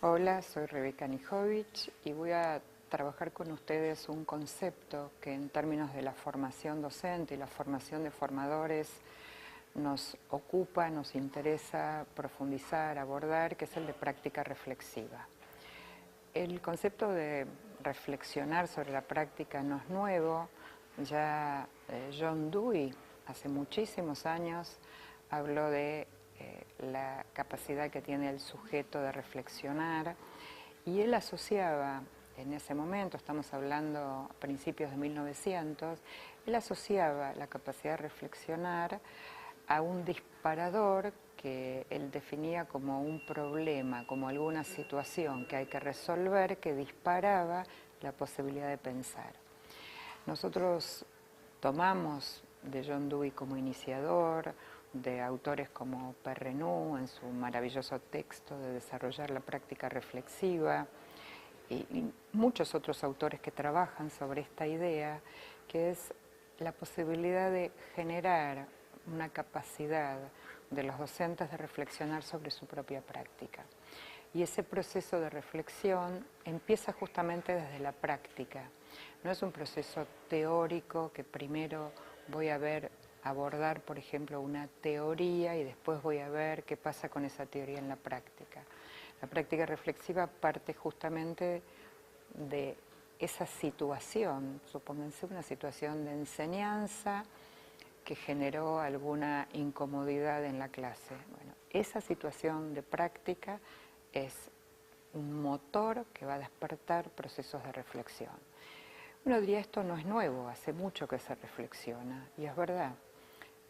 Hola, soy Rebeca Nijovic y voy a trabajar con ustedes un concepto que en términos de la formación docente y la formación de formadores nos ocupa, nos interesa profundizar, abordar, que es el de práctica reflexiva. El concepto de reflexionar sobre la práctica no es nuevo, ya John Dewey hace muchísimos años habló de la capacidad que tiene el sujeto de reflexionar y él asociaba en ese momento, estamos hablando a principios de 1900, él asociaba la capacidad de reflexionar a un disparador que él definía como un problema, como alguna situación que hay que resolver que disparaba la posibilidad de pensar. Nosotros tomamos de John Dewey como iniciador, de autores como Perrenou en su maravilloso texto de desarrollar la práctica reflexiva y muchos otros autores que trabajan sobre esta idea, que es la posibilidad de generar una capacidad de los docentes de reflexionar sobre su propia práctica. Y ese proceso de reflexión empieza justamente desde la práctica. No es un proceso teórico que primero voy a abordar, por ejemplo, una teoría y después voy a ver qué pasa con esa teoría en la práctica. La práctica reflexiva parte justamente de esa situación, supónganse una situación de enseñanza que generó alguna incomodidad en la clase. Bueno, esa situación de práctica es un motor que va a despertar procesos de reflexión. Uno diría, esto no es nuevo, hace mucho que se reflexiona, y es verdad.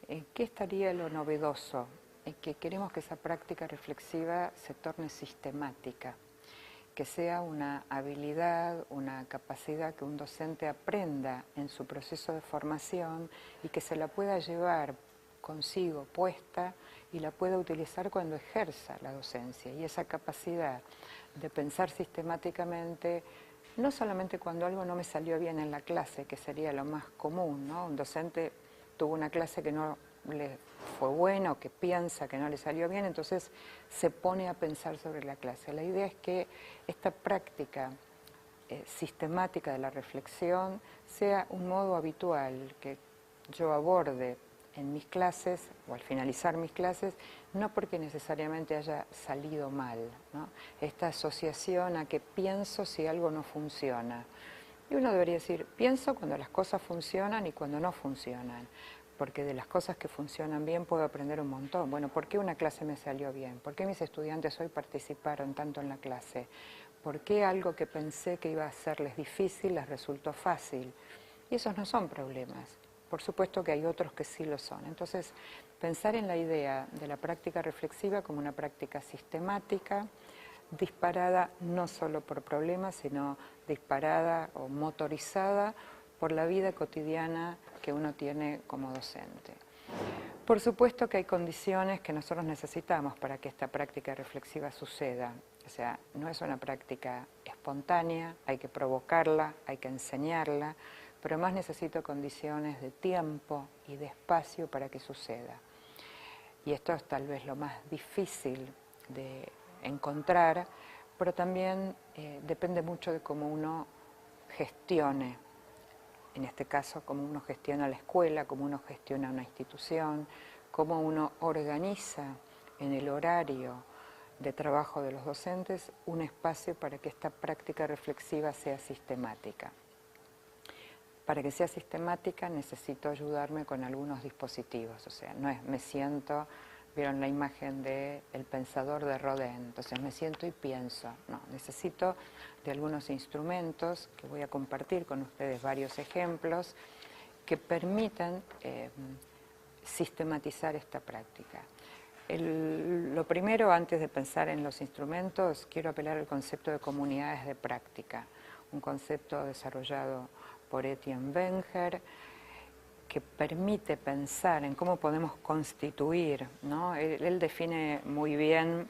¿En qué estaría lo novedoso? En que queremos que esa práctica reflexiva se torne sistemática, que sea una habilidad, una capacidad que un docente aprenda en su proceso de formación y que se la pueda llevar consigo puesta y la pueda utilizar cuando ejerza la docencia. Y esa capacidad de pensar sistemáticamente, no solamente cuando algo no me salió bien en la clase, que sería lo más común, ¿no? Un docente tuvo una clase que no le fue buena o que piensa que no le salió bien, entonces se pone a pensar sobre la clase. La idea es que esta práctica sistemática de la reflexión sea un modo habitual que yo aborde en mis clases o al finalizar mis clases, no porque necesariamente haya salido mal, ¿no? Esta asociación a que pienso si algo no funciona. Y uno debería decir, pienso cuando las cosas funcionan y cuando no funcionan, porque de las cosas que funcionan bien puedo aprender un montón. Bueno, ¿por qué una clase me salió bien? ¿Por qué mis estudiantes hoy participaron tanto en la clase? ¿Por qué algo que pensé que iba a serles difícil les resultó fácil? Y esos no son problemas. Por supuesto que hay otros que sí lo son. Entonces, pensar en la idea de la práctica reflexiva como una práctica sistemática, disparada no solo por problemas, sino disparada o motorizada por la vida cotidiana que uno tiene como docente. Por supuesto que hay condiciones que nosotros necesitamos para que esta práctica reflexiva suceda. O sea, no es una práctica espontánea, hay que provocarla, hay que enseñarla, pero más necesito condiciones de tiempo y de espacio para que suceda. Y esto es tal vez lo más difícil de encontrar, pero también depende mucho de cómo uno gestione, en este caso, cómo uno gestiona la escuela, cómo uno gestiona una institución, cómo uno organiza en el horario de trabajo de los docentes un espacio para que esta práctica reflexiva sea sistemática. Para que sea sistemática necesito ayudarme con algunos dispositivos, o sea, no es me siento, vieron la imagen del pensador de Rodin, entonces me siento y pienso, no, necesito de algunos instrumentos que voy a compartir con ustedes varios ejemplos que permitan sistematizar esta práctica. Lo primero, antes de pensar en los instrumentos, quiero apelar al concepto de comunidades de práctica, un concepto desarrollado por Etienne Wenger, que permite pensar en cómo podemos constituir, ¿no? Él define muy bien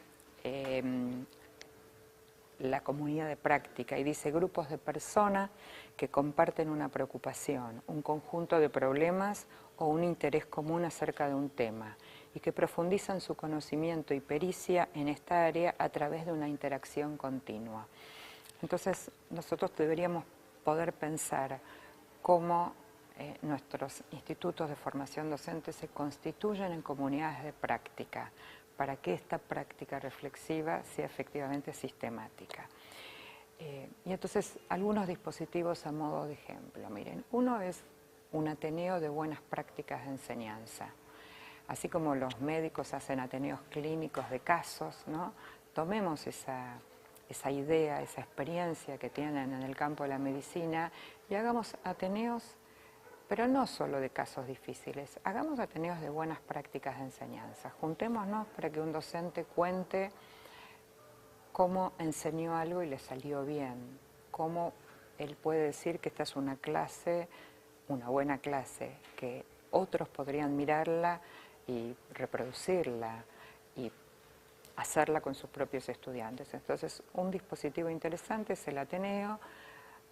la comunidad de práctica y dice grupos de personas que comparten una preocupación, un conjunto de problemas o un interés común acerca de un tema y que profundizan su conocimiento y pericia en esta área a través de una interacción continua. Entonces, nosotros deberíamos poder pensar cómo nuestros institutos de formación docente se constituyen en comunidades de práctica para que esta práctica reflexiva sea efectivamente sistemática. Y entonces, algunos dispositivos a modo de ejemplo. Miren, uno es un ateneo de buenas prácticas de enseñanza. Así como los médicos hacen ateneos clínicos de casos, ¿no? Tomemos esa idea, esa experiencia que tienen en el campo de la medicina y hagamos ateneos, pero no solo de casos difíciles, hagamos ateneos de buenas prácticas de enseñanza. Juntémonos para que un docente cuente cómo enseñó algo y le salió bien, cómo él puede decir que esta es una clase, una buena clase, que otros podrían mirarla y reproducirla y hacerla con sus propios estudiantes. Entonces, un dispositivo interesante es el Ateneo.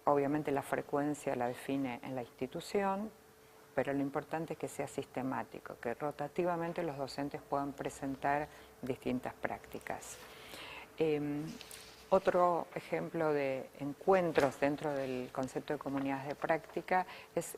Obviamente la frecuencia la define en la institución, pero lo importante es que sea sistemático, que rotativamente los docentes puedan presentar distintas prácticas. Otro ejemplo de encuentros dentro del concepto de comunidades de práctica es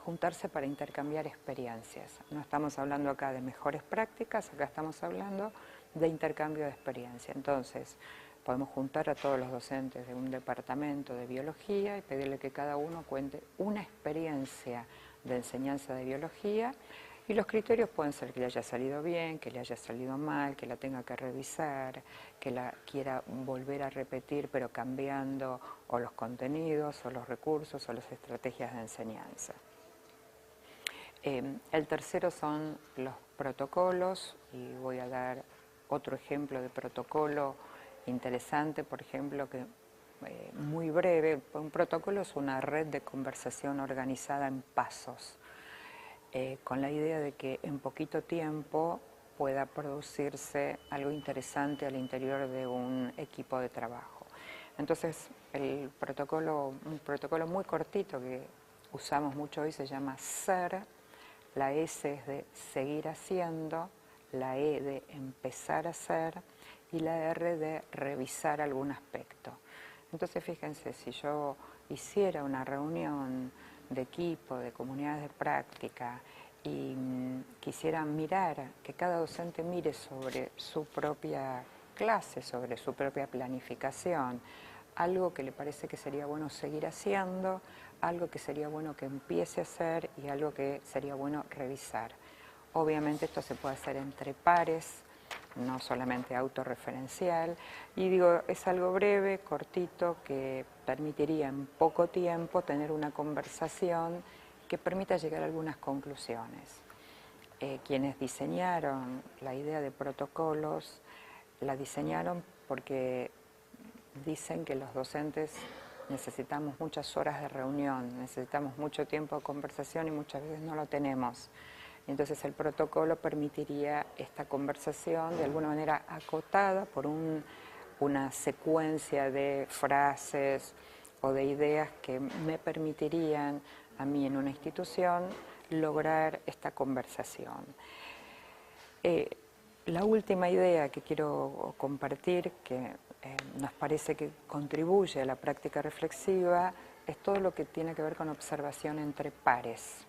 juntarse para intercambiar experiencias. No estamos hablando acá de mejores prácticas, acá estamos hablando de intercambio de experiencia. Entonces, podemos juntar a todos los docentes de un departamento de biología y pedirle que cada uno cuente una experiencia de enseñanza de biología, y los criterios pueden ser que le haya salido bien, que le haya salido mal, que la tenga que revisar, que la quiera volver a repetir pero cambiando o los contenidos o los recursos o las estrategias de enseñanza. El tercero son los protocolos, y voy a dar otro ejemplo de protocolo interesante, por ejemplo, que muy breve. Un protocolo es una red de conversación organizada en pasos, con la idea de que en poquito tiempo pueda producirse algo interesante al interior de un equipo de trabajo. Entonces, un protocolo muy cortito que usamos mucho hoy se llama SER. La S es de seguir haciendo, la E de empezar a hacer y la R de revisar algún aspecto. Entonces, fíjense, si yo hiciera una reunión de equipo, de comunidades de práctica, y quisiera mirar, que cada docente mire sobre su propia clase, sobre su propia planificación, algo que le parece que sería bueno seguir haciendo, algo que sería bueno que empiece a hacer y algo que sería bueno revisar. Obviamente esto se puede hacer entre pares, no solamente autorreferencial, y digo, es algo breve, cortito, que permitiría en poco tiempo tener una conversación que permita llegar a algunas conclusiones. Quienes diseñaron la idea de protocolos, la diseñaron porque dicen que los docentes necesitamos muchas horas de reunión, necesitamos mucho tiempo de conversación y muchas veces no lo tenemos. Entonces el protocolo permitiría esta conversación de alguna manera acotada por una secuencia de frases o de ideas que me permitirían a mí en una institución lograr esta conversación. La última idea que quiero compartir, que nos parece que contribuye a la práctica reflexiva, es todo lo que tiene que ver con observación entre pares.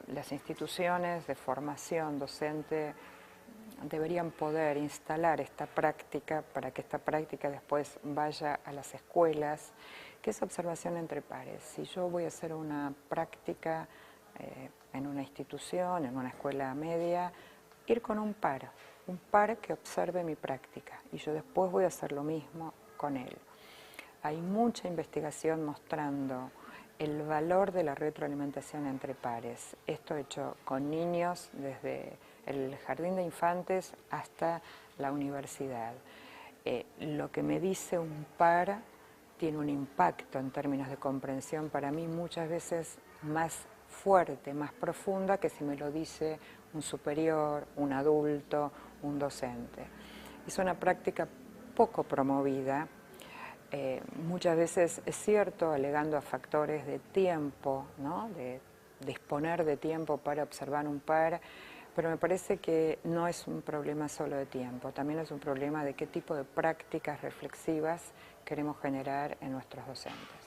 Las instituciones de formación docente deberían poder instalar esta práctica para que esta práctica después vaya a las escuelas, que es observación entre pares. Si yo voy a hacer una práctica en una institución, en una escuela media, ir con un par que observe mi práctica y yo después voy a hacer lo mismo con él. Hay mucha investigación mostrando el valor de la retroalimentación entre pares. Esto hecho con niños desde el jardín de infantes hasta la universidad. Lo que me dice un par tiene un impacto en términos de comprensión para mí muchas veces más fuerte, más profunda que si me lo dice un superior, un adulto, un docente. Es una práctica poco promovida. Muchas veces es cierto, alegando a factores de tiempo, ¿no? De disponer de tiempo para observar un par, pero me parece que no es un problema solo de tiempo, también es un problema de qué tipo de prácticas reflexivas queremos generar en nuestros docentes.